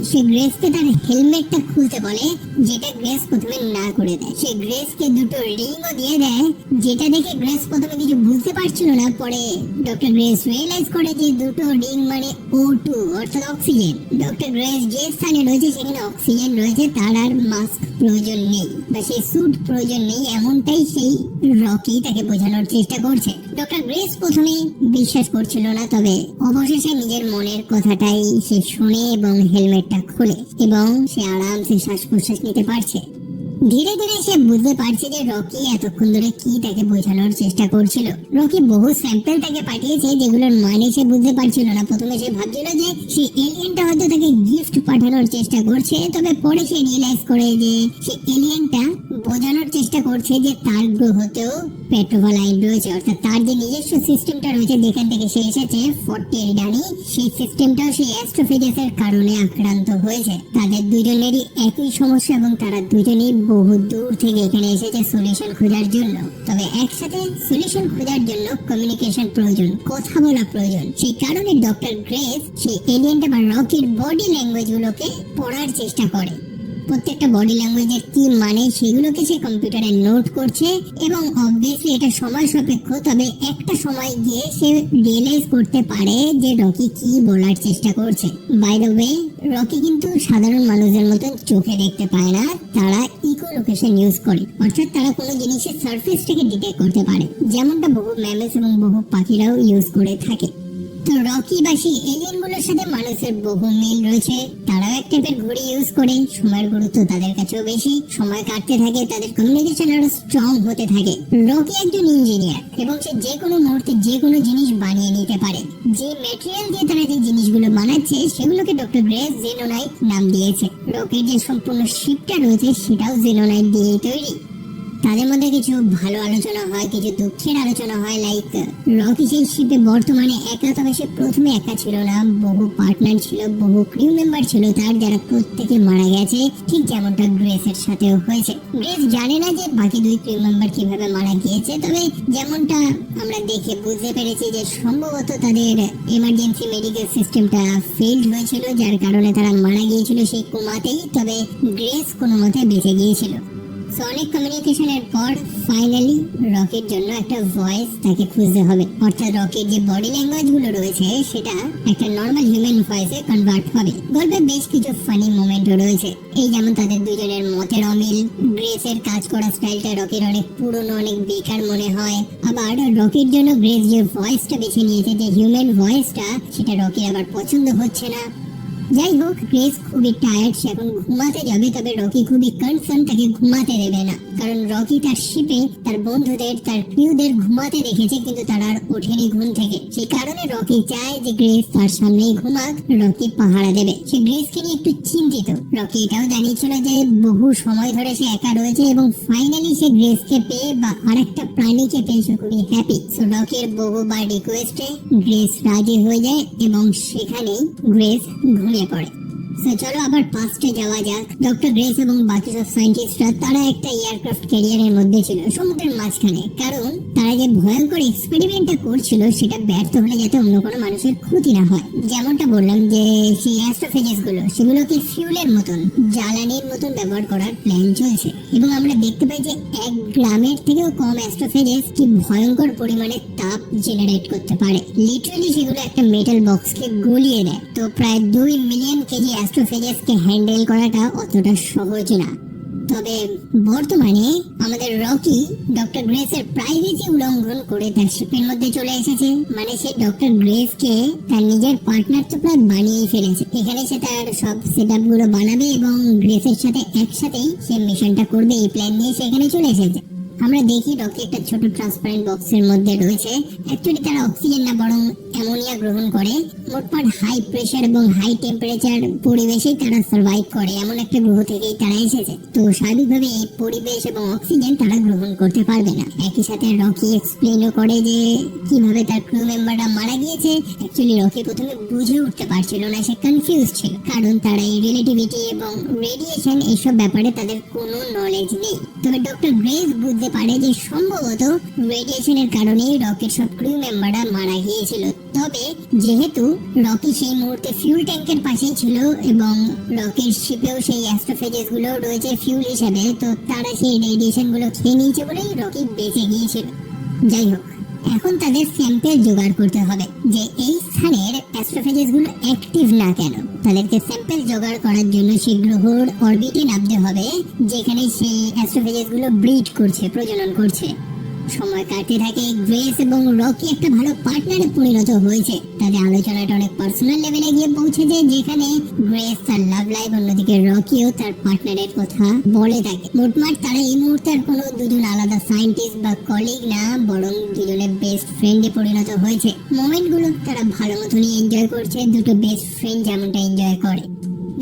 সে গ্রেসকে তার হেলমেটটা খুলতে বলে, যেটা গ্রেস প্রথমে না করে দেয়। সে গ্রেসকে দুটো রিংও দিয়ে দেয়, যেটা দেখে গ্রেস প্রথমে কিছু বুঝতে পারছিল না। পরে ডক্টর গ্রেস রিয়েলাইজ করে যে দুটো রিং মানে O2 অর্থাৎ অক্সিজেন। ডক্টর গ্রেস যে স্থানে রয়েছে সেখানে অক্সিজেন রয়েছে, তার আর মাস্ক প্রয়োজন নেই বা সেই স্যুট প্রয়োজন নেই, এমনটাই সেই রকি তাকে বোঝানোর চেষ্টা করছে। ডক্টর গ্রেস প্রথমে বিশ্বাস করছিল না, তবে অবশেষে নিজের মনের কথাটাই সে শুনে এবং হেলমেটটা খুলে এবং সে আরামসে শ্বাস প্রশ্বাস নিতে পারছে। ধীরে ধীরে সে বুঝতে পারছে যে রকি এতক্ষণ ধরে কি তাকে বোঝানোর চেষ্টা করছিল। রকি বহু স্যাম্পল তাকে পাঠিয়েছে যেগুলোর মানে সে বুঝতে পারছিল না। প্রথমে সে ভাবছিল যে সেই এলিয়েনটা হয়তো তাকে গিফট পাঠানোর চেষ্টা করছে, তবে পরে সে রিয়েলাইজ করে যে সেই এলিয়েনটা বোঝানোর চেষ্টা করছে যে তার গ্রহতেও পেট্রোভা লাইন রয়েছে, অর্থাৎ তার যে নিজস্ব সিস্টেমটা রয়েছে যেখান থেকে সে এসেছে ফর্টি এরিডানি, সেই সিস্টেমটাও সেই অ্যাস্ট্রোফেজেসের কারণে আক্রান্ত হয়েছে। তাদের দুজনেরই একই সমস্যা এবং তারা দুজনেই বহু দূর থেকে এখানে এসেছে সলিউশন খোঁজার জন্য। তবে একসাথে সলিউশন খোঁজার জন্য কমিউনিকেশন প্রয়োজন, কথা বলা প্রয়োজন। সেই কারণে ডক্টর গ্রেস সেই এলিয়েনটা বা রকির বডি ল্যাঙ্গুয়েজ গুলোকে পড়ার চেষ্টা করে। প্রত্যেকটা বডি ল্যাঙ্গুয়েজের কি মানে সেগুলোকে সে কম্পিউটারে নোট করছে এবং অবভিয়াসলি এটা সময় সাপেক্ষ, তবে একটা সময় গিয়ে সে রিয়েলাইজ করতে পারে যে রকি কি বলার চেষ্টা করছে। বাই দ্য ওয়ে, রকি কিন্তু সাধারণ মানুষের মতন চোখে দেখতে পায় না, তারা ইকো লোকেশন ইউজ করে, অর্থাৎ তারা কোনো জিনিসের সারফেসটাকে ডিটেক্ট করতে পারে, যেমনটা বহু ম্যামলস এবং বহু পাখিরাও ইউজ করে থাকে। তো রকি বা সেই এলিয়েন গুলোর সাথে মানুষের বহু মিল রয়েছে। তারাও এক টাইপের ঘড়ি ইউজ করে, সময়ের গুরুত্ব তাদের কাছেও বেশি, সময় কাটতে থাকে, তাদের কমিউনিকেশন আরো স্ট্রং হতে থাকে। রকি একজন ইঞ্জিনিয়ার এবং সে যে কোনো মুহূর্তে যে কোনো জিনিস বানিয়ে নিতে পারে। যে ম্যাটেরিয়াল দিয়ে তারা যে জিনিসগুলো বানাচ্ছে সেগুলোকে ডক্টর গ্রেস জেনোনাইট নাম দিয়েছে। রকির যে সম্পূর্ণ শিপটা রয়েছে সেটাও জেনোনাইট দিয়েই তৈরি। তাদের মধ্যে কিছু ভালো আলোচনা হয়, কিছু দুঃখের আলোচনা হয়। লাইক রকি সেই শিপে বর্তমানে একা, তবে সে প্রথমে একা ছিল না, বহু পার্টনার ছিল, বহু ক্রিউ মেম্বার ছিল তার, যারা প্রত্যেকে মারা গেছে, ঠিক যেমনটা গ্রেসের সাথেও হয়েছে। গ্রেস জানে না যে বাকি দুই ক্রিউ মেম্বার কিভাবে মারা গিয়েছে, তবে যেমনটা আমরা দেখে বুঝতে পেরেছি যে সম্ভবত তাদের এমার্জেন্সি মেডিকেল সিস্টেমটা ফেইল্ড হয়েছিল, যার কারণে তারা মারা গিয়েছিল সেই কোমাতেই। তবে গ্রেস কোনো মতে বেঁচে গিয়েছিল। অনেক কমিউনিকেশনের পর ফাইনালি রকির জন্য একটা ভয়েস তাকে খুঁজতে হবে, অর্থাৎ রকির যে বডি ল্যাঙ্গুয়েজ গুলো রয়েছে সেটা একটা নর্মাল হিউম্যান ভয়েসে কনভার্ট হবে। গল্পে বেশ কিছু ফানি মোমেন্টও রয়েছে, এই যেমন তাদের দুজনের মতের অমিল, গ্রেসের কাজ করা স্টাইলটা রকির অনেক পুরনো, অনেক বেকার মনে হয়। আবার রকির জন্য গ্রেস যে ভয়েসটা বেছে নিয়েছে, যে হিউম্যান ভয়েসটা, সেটা রকির আবার পছন্দ হচ্ছে না। যাই হোক, গ্রেস খুবই টায়ার্ড, সে এখন ঘুমাতে যাবে, তবে রকি খুবই কনসার্ন তাকে ঘুমাতে দেবে না, কারণ রকি তার শিপে তার বন্ধুদের, তার ক্রিউদের ঘুমাতে দেখেছে, কিন্তু তারা আর ওঠেনি ঘুম থেকে। সেই কারণে রকি চায় যে গ্রেস তার সামনেই ঘুমাক, রকি পাহারা দেবে। সে গ্রেসকে নিয়ে একটু চিন্তিত। রকি এটাও জানিয়েছিল যে বহু সময় ধরে সে একা রয়েছে এবং ফাইনালি সে গ্রেসকে পেয়ে বা আরেকটা প্রাণীকে পেয়ে সে খুবই হ্যাপি। সো রকির বহুবার রিকোয়েস্টে গ্রেস রাজি হয়ে যায় এবং সেখানেই গ্রেস ঘুমিয়ে পড়ে। চলো আবার পাস্টে যাওয়া যাক। ডক্টর গ্রেস এবং বাকি সব সায়েন্টিস্টরা তারা একটা এয়ারক্রাফট ক্যারিয়ারের মধ্যে ছিল, সমুদ্রের মাঝখানে, কারণ তারা যে ভয়ঙ্কর এক্সপেরিমেন্টটা করছিল সেটা ব্যর্থ হলে যাতে অন্য কোনো মানুষের ক্ষতি না হয়। যেমনটা বললাম যে সেই অ্যাস্ট্রোফেজেস গুলো, সেগুলোকে ফিউলের মতন, জ্বালানির মতন ব্যবহার করার প্ল্যান চলছে এবং আমরা দেখতে পাই যে 1 গ্রামের থেকেও কম অ্যাস্ট্রোফেজেস কি ভয়ঙ্কর পরিমাণে তাপ জেনারেট করতে পারে। লিটারালি সেগুলো একটা মেটাল বক্সকে গলিয়ে দেয়। তো প্রায় 2 মিলিয়ন কেজি অ্যাস্ট্রোফেজেসকে হ্যান্ডেল করাটা অতটা সহজ না। তবে বর্তমানে আমাদের রকি ডক্টর গ্রেসের প্রাইভেসি উল্লঙ্ঘন করে তার শিপের মধ্যে চলে এসেছে। মানে সে ডক্টর গ্রেসকে তার নিজের পার্টনার তো প্রায় বানিয়েই ফেলেছে। এখানে সে তার সব সেটআপ গুলো বানাবে এবং গ্রেসের সাথে একসাথেই সে মিশনটা করবে, এই প্ল্যান নিয়ে সে এখানে চলে এসেছে। আমরা দেখি রকি একটা ছোট ট্রান্সপারেন্ট বক্সের মধ্যে রয়েছে। অ্যাকচুয়ালি তারা অক্সিজেন না বরং অ্যামোনিয়া গ্রহণ করে। মোটমাট হাই প্রেসার এবং হাই টেম্পারেচার পরিবেশেই তারা সার্ভাইভ করে, এমন একটা গ্রহ থেকেই তারা এসেছে। তো স্বাভাবিকভাবে এই পরিবেশ এবং অক্সিজেন তারা গ্রহণ করতে পারবে না। একই সাথে রকি এক্সপ্লেনও করে যে কিভাবে তার ক্রু মেম্বাররা মারা গিয়েছে। অ্যাকচুয়ালি রকি প্রথমে বুঝে উঠতে পারছিল না, সে কনফিউজ ছিল, কারণ তারা এই রিলেটিভিটি এবং রেডিয়েশন এইসব ব্যাপারে তাদের কোনো নলেজ নেই। তবে ডক্টর গ্রেস বুঝতে পারে যে সম্ভবত রেডিয়েশনের কারণেই রকির সব ক্রু মেম্বাররা মারা গিয়েছিল। তবে যেহেতু রকি সেই মুহূর্তে ফিউল ট্যাঙ্কের পাশেই ছিল এবং রকির শিপেও সেই অ্যাস্ট্রোফেজেস গুলো রয়েছে ফিউল হিসেবে, তো তারা সেই রেডিয়েশন গুলো খেয়ে নিয়েছে বলেই রকি বেঁচে গিয়েছিল। যাই হোক, এখন তাদের স্যাম্পেল জোগাড় করতে হবে যে এই স্থানের অ্যাস্ট্রোফেজেস গুলো অ্যাক্টিভ না কেন। তাদেরকে স্যাম্পেল জোগাড় করার জন্য সেই গ্রহর অরবিটে নামতে হবে যেখানে সেই অ্যাস্ট্রোফেজেস গুলো ব্রিড করছে, প্রজনন করছে। সময় কাটতে থাকে, গ্রেস এবং রকি একটা ভালো পার্টনারে পরিণত হয়েছে। তাদের আলোচনাটা অনেক পার্সোনাল লেভেলে গিয়ে পৌঁছেছে, যেখানে গ্রেস তার লাভ লাইফ, অন্যদিকে রকিও তার পার্টনারের কথা বলে থাকে। মোটমাট তারা এই মুহূর্তে আর কোনো দুজন আলাদা সায়েন্টিস্ট বা কলিগ না, বরং দুজনের বেস্ট ফ্রেন্ডে পরিণত হয়েছে। মোমেন্টগুলো তারা ভালো মতনই এনজয় করছে, দুটো বেস্ট ফ্রেন্ড যেমনটা এনজয় করে।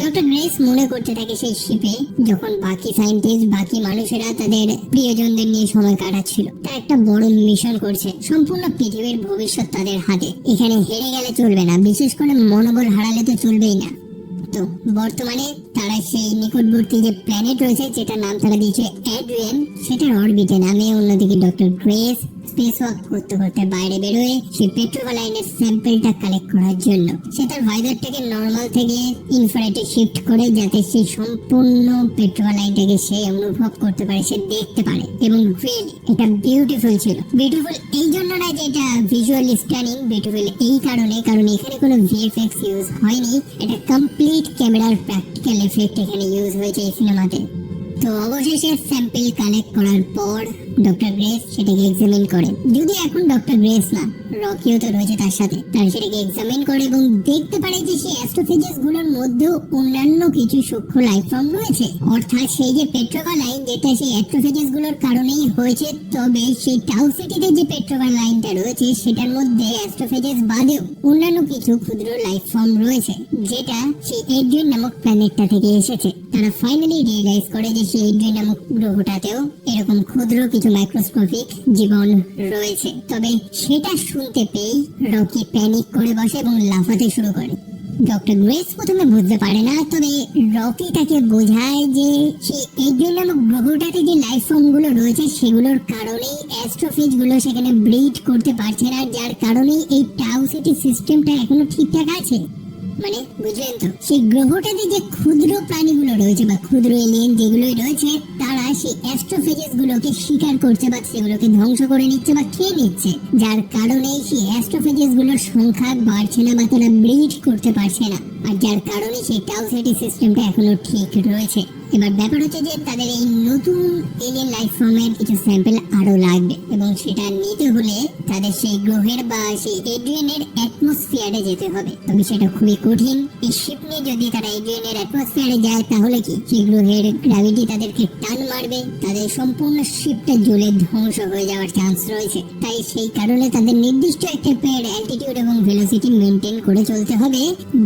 ডক্টর গ্রেস মনে করতে থাকে সেই শিপে যখন বাকি সায়েন্টিস্ট, বাকি মানুষেরা তাদের প্রিয়জনদের নিয়ে সময় কাটাচ্ছিল, তারা একটা বড় মিশন করছে। সম্পূর্ণ পৃথিবীর ভবিষ্যৎ তাদের হাতে। এখানে হেরে গেলে চলবে না, বিশেষ করে মনোবল হারালে তো চলবেই না। তো বর্তমানে তারা সেই নিকটবর্তী যে প্ল্যানেট রয়েছে, যেটার নাম তারা দিয়েছে অ্যাড্রিয়ান, সেটার অরবিটে নামে। অন্যদিকে ডক্টর গ্রেস স্পেস ওয়াক করতে করতে বাইরে বেরোয় সেই পেট্রোভালাইনের স্যাম্পেলটা কালেক্ট করার জন্য। সে তার ভাইজারটাকে নর্মাল থেকে ইনফ্রারেডে শিফট করে, যাতে সেই সম্পূর্ণ পেট্রোভালাইনটাকে সে অনুভব করতে পারে, সে দেখতে পারে। এবং রিয়েলি এটা বিউটিফুল ছিল। বিউটিফুল এই জন্য না যে এটা ভিজুয়ালি স্ট্যানিং, বিউটিফুল এই কারণে, কারণ এখানে কোনো ভিএফএক্স ইউজ হয়নি। এটা কমপ্লিট ক্যামেরার প্র্যাকটিক্যাল এফেক্ট এখানে ইউজ হয়েছে এই সিনেমাতে। তো অবশেষে স্যাম্পল কালেক্ট করার পর ডক্টর গ্রেস সেটাকে এক্সামিন করে। যদি এখন ডক্টর গ্রেস না, রকিও তো রয়েছে তার সাথে, তারা সেটাকে এক্সামিন করে এবং দেখতে পারে যে সেই অ্যাস্ট্রোফেজেস গুলোর মধ্যেও অন্যান্য কিছু সূক্ষ্ম লাইফ ফর্ম রয়েছে। অর্থাৎ সেই যে পেট্রোভালাইন, যেটা সেই অ্যাস্ট্রোফেজেস গুলোর কারণেই হয়েছে, তবে সেই টাউ সিটিতে যে পেট্রোভালাইনটা রয়েছে সেটার মধ্যে অ্যাস্ট্রোফেজেস বাদেও অন্যান্য কিছু ক্ষুদ্র লাইফ ফর্ম রয়েছে, যেটা সেই এড্রিয়ান নামক প্ল্যানেটটা থেকে এসেছে। তারা ফাইনালি রিয়েলাইজ করে যে সেই এড্রিয়ান নামক গ্রহটাতেও এরকম ক্ষুদ্র কিছু মাইক্রোস্কোপিক জীবন রয়েছে। তবে সেটা শুনতে পেয়ে রকি প্যানিক করে বসে এবং লাফাতে শুরু করে। ডক্টর গ্রেস প্রথমে বুঝতে পারে না, তবে রকি তাকে বোঝায় যে সেই এড্রিয়ান নামক গ্রহটাতে যে লাইফ ফর্ম গুলো রয়েছে সেগুলোর কারণেই অ্যাস্ট্রোফেজ গুলো সেখানে ব্রিড করতে পারছে না, যার কারণেই এই টাউ সিটি সিস্টেমটা এখনো ঠিকঠাক আছে। মানে বুঝলেন তো, সেই গ্রহটাতে যে ক্ষুদ্র প্রাণীগুলো রয়েছে বা ক্ষুদ্র এলিয়েন যেগুলোই রয়েছে, তারা সেই অ্যাস্ট্রোফেজেস গুলোকে শিকার করছে বা সেগুলোকে ধ্বংস করে নিচ্ছে বা খেয়ে নিচ্ছে, যার কারণে সেই অ্যাস্ট্রোফেজেস গুলোর সংখ্যা বাড়ছে না বা তারা ব্রিড করতে পারছে না, আর যার কারণে সেই টাউ সিটি সিস্টেমটা এখনো ঠিক রয়েছে। এবার ব্যাপার হচ্ছে যে তাদের এই নতুন এলিয়েন লাইফ ফর্মের কিছু স্যাম্পল আরো লাগবে এবং সেটা নিতে হলে তাদের সেই গ্রহের বা সেই এড্রিয়ানের অ্যাটমসফিয়ারে যেতে হবে। তবে সেটা খুবই কঠিন। এই শিপ নিয়ে যদি তারা এড্রিয়ানের অ্যাটমসফিয়ারে যায় তাহলে কি সেই গ্রহের গ্র্যাভিটি তাদেরকে টান মারবে, তাদের সম্পূর্ণ শিপটা জ্বলে ধ্বংস হয়ে যাওয়ার চান্স রয়েছে। তাই সেই কারণে তাদের নির্দিষ্ট একটা অ্যালটিটিউড এবং ভেলোসিটি মেনটেন করে চলতে হবে,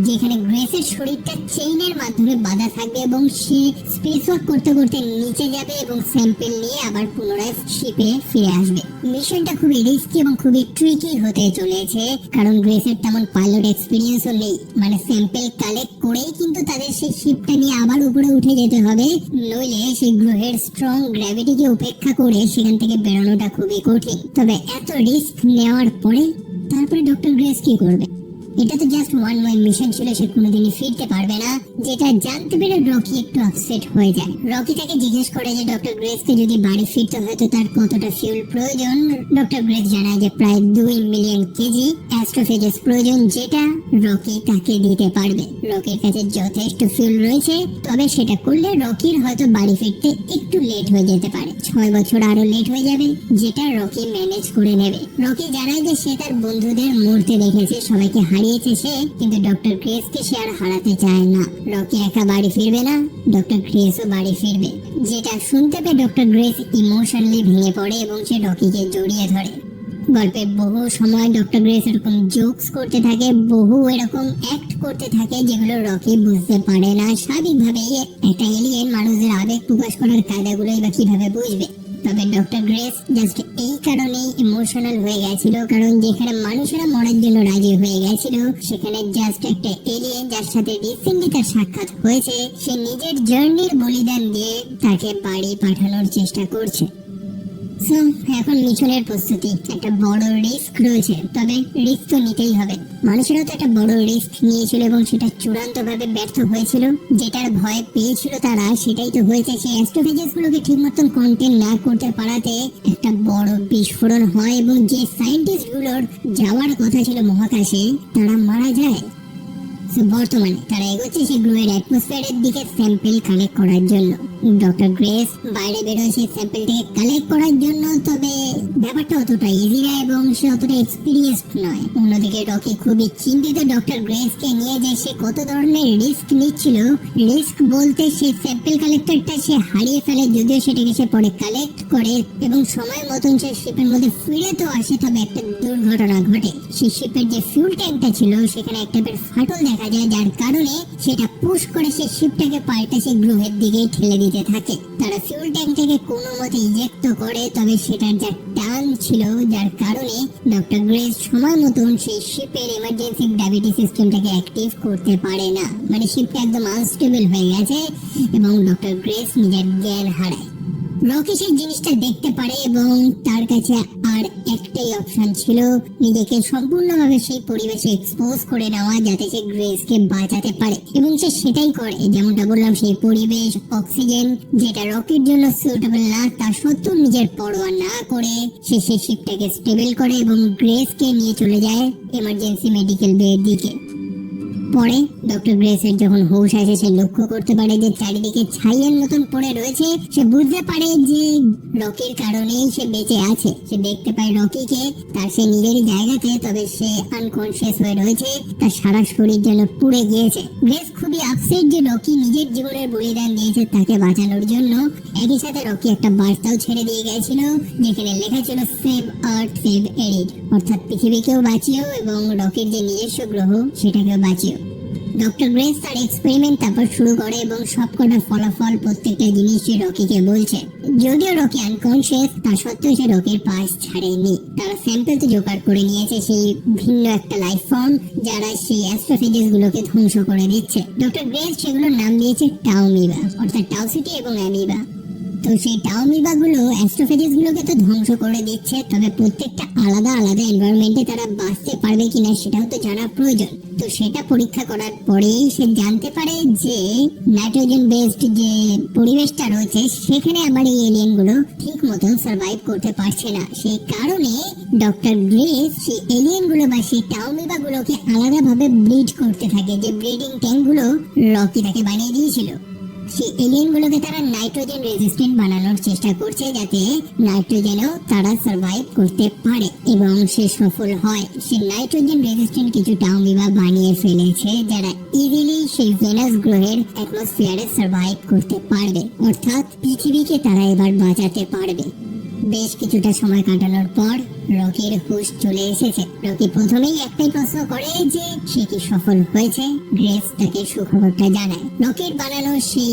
যেখানে গ্রেসের শরীরটা চেইনের মাধ্যমে বাঁধা থাকবে এবং সে স্পেস ওয়াক করতে করতে নিচে যাবে এবং স্যাম্পল নিয়ে আবার পুনরায় শিপে ফিরে আসবে। মিশনটা খুবই রিস্কি এবং খুবই ট্রিকি হতে চলেছে, কারণ গ্রেসের তেমন পাইলট এক্সপিরিয়েন্সও নেই। মানে স্যাম্পল কালেক্ট করেই কিন্তু তাদের সেই শিপটা নিয়ে আবার উপরে উঠে যেতে হবে, নইলে সেই গ্রহের স্ট্রং গ্র্যাভিটিকে উপেক্ষা করে সেখান থেকে বেরোনোটা খুবই কঠিন। তবে এত রিস্ক নেওয়ার পরে তারপরে ডক্টর গ্রেস কি করবে? এটা তো জাস্ট ওয়ান ওয়ে মিশন ছিল, সে কোনোদিনই ফিরতে পারবে না। যেটা জানতে পেরে রকি একটু আপসেট হয়ে যায়। রকি তাকে জিজ্ঞেস করে যে ডক্টর গ্রেসকে যদি বাড়ি ফিরতে হয় তো তার কতটা ফিউল প্রয়োজন। ডক্টর গ্রেস জানায় যে প্রায় 2 মিলিয়ন কেজি অ্যাস্ট্রোফেজেস প্রয়োজন, যেটা রকি তাকে দিতে পারবে। রকির কাছে যথেষ্ট ফিউল রয়েছে, তবে সেটা করলে রকির হয়তো বাড়ি ফিরতে একটু লেট হয়ে যেতে পারে, 6 বছর আরো লেট হয়ে যাবে, যেটা রকি ম্যানেজ করে নেবে। রকি জানায় যে সে তার বন্ধুদের মরতে দেখেছে, সবাইকে হারিয়েছে সে, কিন্তু ডক্টর গ্রেসকে সে আর হারাতে চায় না। রকি একা বাড়ি ফিরবে না, ডক্টর গ্রেসও বাড়ি ফিরবে। যেটা শুনতে পেয়ে ডক্টর গ্রেস ইমোশনালি ভেঙে পড়ে এবং সে রকিকে জড়িয়ে ধরে। গল্পে বহু সময় ডক্টর গ্রেস এরকম জোকস করতে থাকে, বহু এরকম অ্যাক্ট করতে থাকে যেগুলো রকি বুঝতে পারে না। স্বাভাবিকভাবেই একটা এলিয়েন মানুষদের আবেগ প্রকাশ করার কায়দাগুলোই বা কিভাবে বুঝবে। তবে ডক্টর গ্রেস জাস্ট এই কারণেই ইমোশনাল হয়ে গেছিল, কারণ যেখানে মানুষেরা মরার জন্য রাজি হয়ে গেছিল, সেখানে জাস্ট একটা এলিয়েন যার সাথে রিসেন্টলি তার সাক্ষাৎ হয়েছে, সে নিজের জার্নির বলিদান দিয়ে তাকে বাড়ি পাঠানোর চেষ্টা করছে। সো এখন মিশনের প্রস্তুতি, একটা বড় রিস্ক রয়েছে, তবে রিস্ক তো নিতেই হবে। মানুষেরা তো একটা বড় রিস্ক নিয়েছিল এবং সেটা চূড়ান্ত ভাবে ব্যর্থ হয়েছিল। যেটার ভয় পেয়েছিল তারা সেটাই তো হয়েছে। সেই অ্যাস্ট্রোফেজেস গুলোকে ঠিক মতন কন্টেন না করতে পারাতে একটা বড় বিস্ফোরণ হয় এবং যে সায়েন্টিস্ট গুলোর যাওয়ার কথা ছিল মহাকাশে তারা মারা যায়। বর্তমানে তারা এগোচ্ছে সেই গ্রহের অ্যাটমসফিয়ারের দিকে স্যাম্পল কালেক্ট করার জন্য। ডক্টর গ্রেস বাইরে বেরোয় স্যাম্পলটাকে কালেক্ট করার জন্য, তবে ব্যাপারটা অতটা ইজি না এবং সে অতটা এক্সপিরিয়েন্সড নয়। অন্যদিকে রকি খুবই চিন্তিত ডক্টর গ্রেসকে নিয়ে, যে সে কত ধরনের রিস্ক নিচ্ছিল। রিস্ক বলতে সে স্যাম্পল কালেক্টরটা সে হারিয়ে ফেলে, যদিও সেটাকে সে পরে কালেক্ট করে এবং সময় মতন সে শিপের মধ্যে ফিরে তো আসে, তবে একটা দুর্ঘটনা ঘটে। সেই শিপের যে ফিউল ট্যাঙ্কটা ছিল সেখানে একটা ফাটল দেখা যায়, যার কারণে সেটা পুশ করে সে শিপটাকে পাল্টে সে গ্রহের দিকেই ঠেলে দিতে থাকে। তারা ফিউল ট্যাঙ্কটাকে কোনো মতে ইজেক্ট করে, তবে সেটার যা টান ছিল যার কারণে ডক্টর গ্রেস সময় মতন সেই শিপের ইমার্জেন্সি গ্র্যাভিটি সিস্টেমটাকে অ্যাক্টিভ করতে পারে না। মানে শিপটা একদম আনস্টেবল হয়ে গেছে এবং ডক্টর গ্রেস নিজের জ্ঞান হারায়। রকি সেই জিনিসটা দেখতে পারে এবং তার কাছে আর একটাই অপশন ছিল, নিজেকে সম্পূর্ণভাবে সেই পরিবেশে এক্সপোজ করে নেওয়া, যাতে সে গ্রেসকে বাঁচাতে পারে। এবং সে সেটাই করে। যেমনটা বললাম, সেই পরিবেশ, অক্সিজেন যেটা রকির জন্য সুইটেবল না, তা সত্ত্বেও নিজের পরোয়া না করে সে সেই শিপটাকে স্টেবল করে এবং গ্রেসকে নিয়ে চলে যায় এমার্জেন্সি মেডিকেল বের দিকে। পরে ডক্টর গ্রেসের যখন হোশ আসে, সে লক্ষ্য করতে পারে যে চারিদিকে ছাইয়ের মতন পড়ে রয়েছে। সে বুঝতে পারে যে রকির কারণেই সে বেঁচে আছে। সে দেখতে পায় রকিকে তার সে নিজেরই জায়গাতে, তবে সে আনকনসিয়াস হয়ে রয়েছে, তার সারা শরীর যেন পুড়ে গিয়েছে। গ্রেস খুবই আপসেট যে রকি নিজের জীবনের বলিদান দিয়েছে তাকে বাঁচানোর জন্য। একই সাথে রকি একটা বার্তাও ছেড়ে দিয়ে গেছিল, যেখানে লেখা ছিল সেভ আর্থ সেভ এরিড, অর্থাৎ পৃথিবীকেও বাঁচিও এবং রকির যে নিজস্ব গ্রহ সেটাকেও বাঁচিও। ডক্টর গ্রেস তার এক্সপেরিমেন্ট তারপর শুরু করে এবং সবকটা ফলাফল প্রত্যেকটা জিনিস সে রকিকে বলছে। যদিও রকি আনকনসিয়াস, তা সত্ত্বেও সে রকির পাশ ছাড়েনি। তারা স্যাম্পল তো জোগাড় করে নিয়েছে সেই ভিন্ন একটা লাইফ ফর্ম, যারা সেই অ্যাস্ট্রোফেজেস গুলোকে ধ্বংস করে দিচ্ছে। ডক্টর গ্রেস সেগুলোর নাম দিয়েছে টাউমিবা, অর্থাৎ টাউসিটি এবং অ্যামিবা। তো সেই টাউমিবা গুলো অ্যাস্ট্রোফেজেস গুলোকে তো ধ্বংস করে দিচ্ছে, তবে প্রত্যেকটা আলাদা আলাদা এনভায়রনমেন্টে তারা বাঁচতে পারবে কিনা সেটাও তো জানা প্রয়োজন। তো সেটা পরীক্ষা করার পরেই সে জানতে পারে যে নাইট্রোজেন বেসড যে পরিবেশটা রয়েছে সেখানে আবার এই এলিয়েন গুলো ঠিক মতন সার্ভাইভ করতে পারছে না। সেই কারণে ডক্টর গ্রেস সেই এলিয়েন গুলো বা সেই টাউমিবা গুলোকে আলাদাভাবে ব্রিড করতে থাকে, যে ব্রিডিং ট্যাঙ্ক গুলো রকি তাকে বানিয়ে দিয়েছিল। সেই এলিয়েন গুলোকে তারা নাইট্রোজেন রেজিস্ট্যান্ট বানানোর চেষ্টা করছে, যাতে নাইট্রোজেনেও তারা সার্ভাইভ করতে পারে, এবং সে সফল হয়। সে নাইট্রোজেন রেজিস্ট্যান্ট কিছু টাউমিবা বানিয়ে ফেলেছে, যারা ইজিলি সেই ভেনাস গ্রহের অ্যাটমসফিয়ারে সার্ভাইভ করতে পারবে, অর্থাৎ পৃথিবীকে তারা এবার বাঁচাতে পারবে। বেশ কিছুটা সময় কাটানোর পর রকির হুঁশ চলে এসেছে। রকি প্রথমেই একটাই প্রশ্ন করে যে সে কি সফল হয়েছে। গ্রেস তাকে সুখবরটা জানায়। রকির বানানো সেই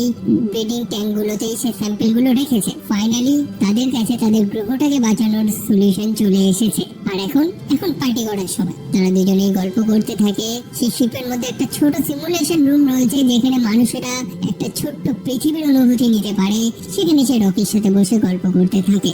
ব্রিডিং ট্যাঙ্ক গুলোতেই সে স্যাম্পল গুলো রেখেছে। ফাইনালি তাদের কাছে তাদের গ্রহটাকে বাঁচানোর সলিউশন চলে এসেছে। আর এখন পার্টি করার সময়। তারা দুজনেই গল্প করতে থাকে। সেই শিপের মধ্যে একটা ছোট সিমুলেশন রুম রয়েছে, যেখানে মানুষেরা একটা ছোট্ট পৃথিবীর অনুভূতি নিতে পারে। সেখানে সে রকির সাথে বসে গল্প করতে থাকে।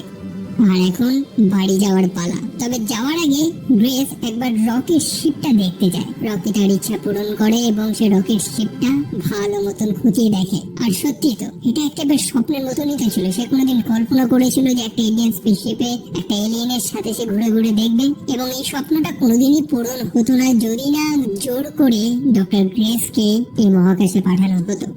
আর এখন বাড়ি যাওয়ার পালা। তবে যাওয়ার আগে গ্রেস একবার রকির শিপটা দেখতে যায়। রকি তার ইচ্ছা পূরণ করে এবং সে রকির শিপটা ভালো মতন খুঁটিয়ে দেখে। আর সত্যি তো এটা একেবারে স্বপ্নের মতনই তো ছিল। সে কোনোদিন কল্পনা করেছিল যে একটা ইন্ডিয়ান স্পেসশিপে একটা এলিয়েনের সাথে সে ঘুরে ঘুরে দেখবে, এবং এই স্বপ্নটা কোনোদিনই পূরণ হতো না যদি না জোর করে ডক্টর গ্রেসকে এই মহাকাশে পাঠানো হতো।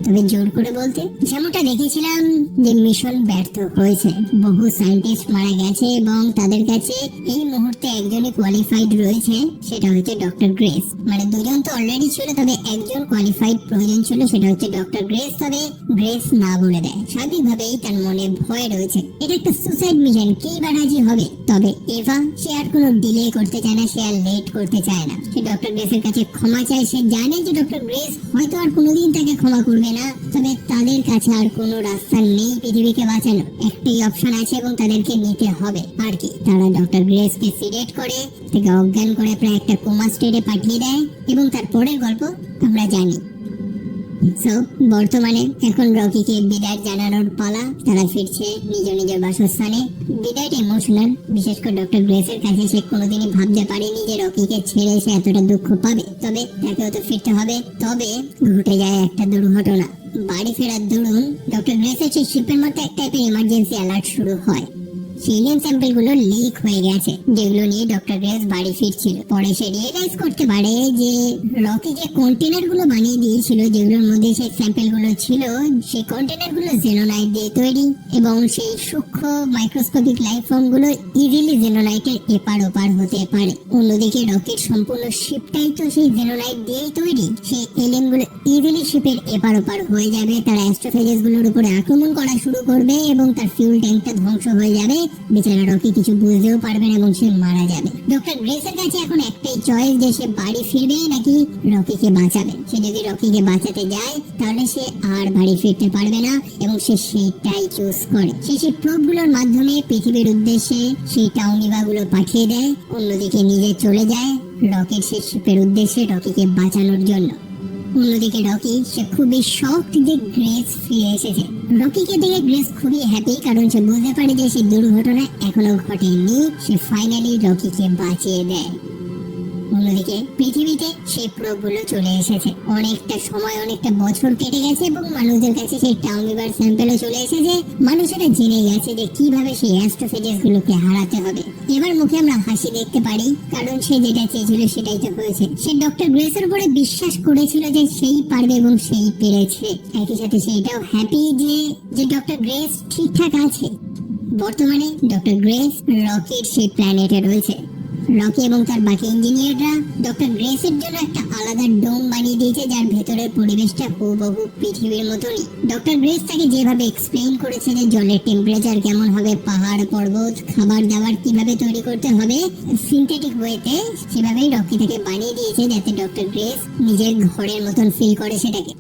তবে জোর করে বলতে যেমনটা দেখেছিলাম যে মিশন ব্যর্থ হয়েছে, বহু সায়েন্টিস্ট মারা গেছে এবং তাদের কাছে এই মুহূর্তে একজনই কোয়ালিফাইড রয়েছে, সেটা হচ্ছে ডক্টর গ্রেস। মানে দুজন তো অলরেডি ছিল, তবে একজন কোয়ালিফাইড প্রয়োজন ছিল, সেটা হচ্ছে ডক্টর গ্রেস। তবে গ্রেস না বলে দেয়, স্বাভাবিকভাবেই তার মনে ভয় রয়েছে। এটা একটা সুসাইড মিশন, কেই বা রাজি হবে। তবে এভা সে আর কোনো ডিলে করতে চায় না, সে আর লেট করতে চায় না। সে ডক্টর গ্রেসের কাছে ক্ষমা চায়। সে জানে যে ডক্টর গ্রেস হয়তো আর কোনোদিন তাকে ক্ষমা করবে না, তবে তাদের কাছে আর কোনো রাস্তা নেই পৃথিবীকে বাঁচানো। একটাই অপশন আছে এবং তাদেরকে নিতে হবে। আর কি, তারা ডক্টর গ্রেসকে সিডেট করে তাকে অজ্ঞান করে প্রায় একটা কোমা স্টেটে পাঠিয়ে দেয়, এবং তার পরের গল্প আমরা জানি। সো বর্তমানে এখন রকিকে বিদায় জানানোর পালা। তারা ফিরছে নিজ নিজের বাসস্থানে। বিদায়টা ইমোশনাল, বিশেষ করে ডক্টর গ্রেসের কাছে। সে কোনোদিনই ভাবতে পারেনি যে রকিকে ছেড়ে সে এতটা দুঃখ পাবে, তবে তাকেও তো ফিরতে হবে। তবে ঘটে যায় একটা দুর্ঘটনা। বাড়ি ফেরার দরুন ডক্টর গ্রেসের সেই শিপের মধ্যে এক টাইপের ইমার্জেন্সি অ্যালার্ট শুরু হয়। সিলিয়ান স্যাম্পল গুলো লিক হয়ে গেছে, যেগুলো নিয়ে ডক্টর গ্রেস বাড়ি ফিরছিল। পরে সে রিয়েলাইজ করতে পারে যে রকি যে কন্টেনার গুলো বানিয়ে দিয়েছিল, যেগুলোর মধ্যে সেই স্যাম্পল গুলো ছিল, সেই কন্টেনার গুলো জেনোনাইট দিয়ে তৈরি, এবং সেই সূক্ষ্ম মাইক্রোস্কোপিক লাইফ ফর্ম গুলো ইজিলি জেনোনাইটের এপার ওপার হতে পারে। অন্যদিকে রকির সম্পূর্ণ শিপটাই তো সেই জেনোনাইট দিয়েই তৈরি। সেই এলিয়েন গুলো ইজিলি শিপের এপার ওপার হয়ে যাবে, তারা অ্যাস্ট্রোফেজেস গুলোর উপরে আক্রমণ করা শুরু করবে এবং তার ফিউল ট্যাঙ্কটা ধ্বংস হয়ে যাবে। বেচারা রকি কিছু বুঝতেও পারবে না এবং সে মারা যাবে। ডক্টর গ্রেসের কাছে এখন একটাই চয়েস, যে সে বাড়ি ফিরবে নাকি রকিকে বাঁচাবে। সে যদি রকিকে বাঁচাতে যায় তাহলে সে আর বাড়ি ফিরতে পারবে না, এবং সে সেইটাই চুজ করে। সে সেই প্রোবগুলোর মাধ্যমে পৃথিবীর উদ্দেশ্যে সেই টাউনিবাগুলো পাঠিয়ে দেয়। অন্যদিকে নিজে চলে যায় রকির সেই শিপের উদ্দেশ্যে রকিকে বাঁচানোর জন্য। অন্যদিকে রকি সে খুবই শকড যে গ্রেস ফিরে এসেছে। রকিকে দেখে গ্রেস খুবই হ্যাপি, কারণ সে বুঝতে পারে যে সেই দুর্ঘটনা এখনো ঘটেনি। সে ফাইনালি রকিকে বাঁচিয়ে দেয়। অন্যদিকে পৃথিবীতে সেই প্রোবগুলো চলে এসেছে। অনেকটা সময়, অনেকটা বছর কেটে গেছে এবং মানুষদের কাছে সেই টাউনিবার স্যাম্পেলও চলে এসেছে। মানুষেরা জেনে গেছে যে কিভাবে সেই অ্যাস্ট্রোফেজেস গুলোকে হারাতে হবে। এবার মুখে আমরা হাসি দেখতে পারি, কারণ সে যেটা চেয়েছিল সেটাই তো হয়েছে। সে ডক্টর গ্রেসের উপরে বিশ্বাস করেছিল যে সেই পারবে এবং সেই পেরেছে। একই সাথে সেটাও হ্যাপি যে ডক্টর গ্রেস ঠিকঠাক আছে। বর্তমানে ডক্টর গ্রেস রকির সেই প্ল্যানেটে রয়েছে। রকি এবং তার বাকি ইঞ্জিনিয়াররা ডক্টর গ্রেসের জন্য একটা আলাদা ডোম বানিয়ে দিয়েছে, যার ভেতরের পরিবেশটা হুবহু পৃথিবীর মতনই। ডক্টর গ্রেস তাকে যেভাবে এক্সপ্লেইন করেছে যে জলের টেম্পারেচার কেমন হবে, পাহাড় পর্বত, খাবার দাবার কিভাবে তৈরি করতে হবে সিনথেটিক ওয়েতে, সেভাবেই রকি তাকে বানিয়ে দিয়েছে যাতে ডক্টর গ্রেস নিজের ঘরের মতন ফিল করে সেটাকে।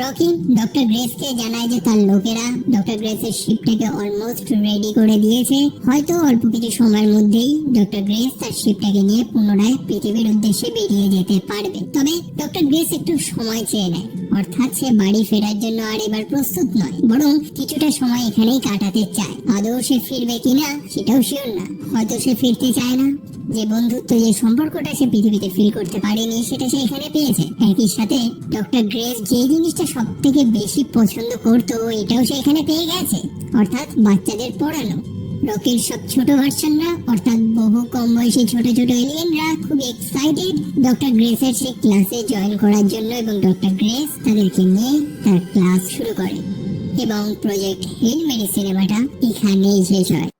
রকি ডক্টর গ্রেসকে জানায় যে তার লোকেরা ডক্টর গ্রেসের শিপটাকে অলমোস্ট রেডি করে দিয়েছে। হয়তো অল্প কিছু সময়ের মধ্যেই ডক্টর গ্রেস তার শিপটাকে নিয়ে পুনরায় পৃথিবীর উদ্দেশ্যে বেরিয়ে যেতে পারবে। তবে ডক্টর গ্রেস একটু সময় চেয়ে নেয়, অর্থাৎ সে বাড়ি ফেরার জন্য আর এবার প্রস্তুত নয়, বরং কিছুটা সময় এখানেই কাটাতে চায়। আদৌ সে ফিরবে কিনা সেটাও শিওর না। হয়তো সে ফিরতে চায় না। যে বন্ধুত্ব, যে সম্পর্কটা সে পৃথিবীতে ফিল করতে পারেনি, সেটা সে এখানে পেয়েছে। একই সাথে ডক্টর গ্রেস যে জিনিসটা সব থেকে বেশি পছন্দ করতো, এটাও সে এখানে পেয়ে গেছে, অর্থাৎ বাচ্চাদের পড়ানো। রকির সব ছোট ভার্সনরা, অর্থাৎ বহু কম বয়সী ছোট ছোট এলিয়েনরা খুব এক্সাইটেড ডক্টর গ্রেসের সেই ক্লাসে জয়েন করার জন্য, এবং ডক্টর গ্রেস তাদেরকে নিয়ে তার ক্লাস শুরু করে। এবং প্রজেক্ট হেল মেরি সিনেমাটা এখানেই শেষ হয়।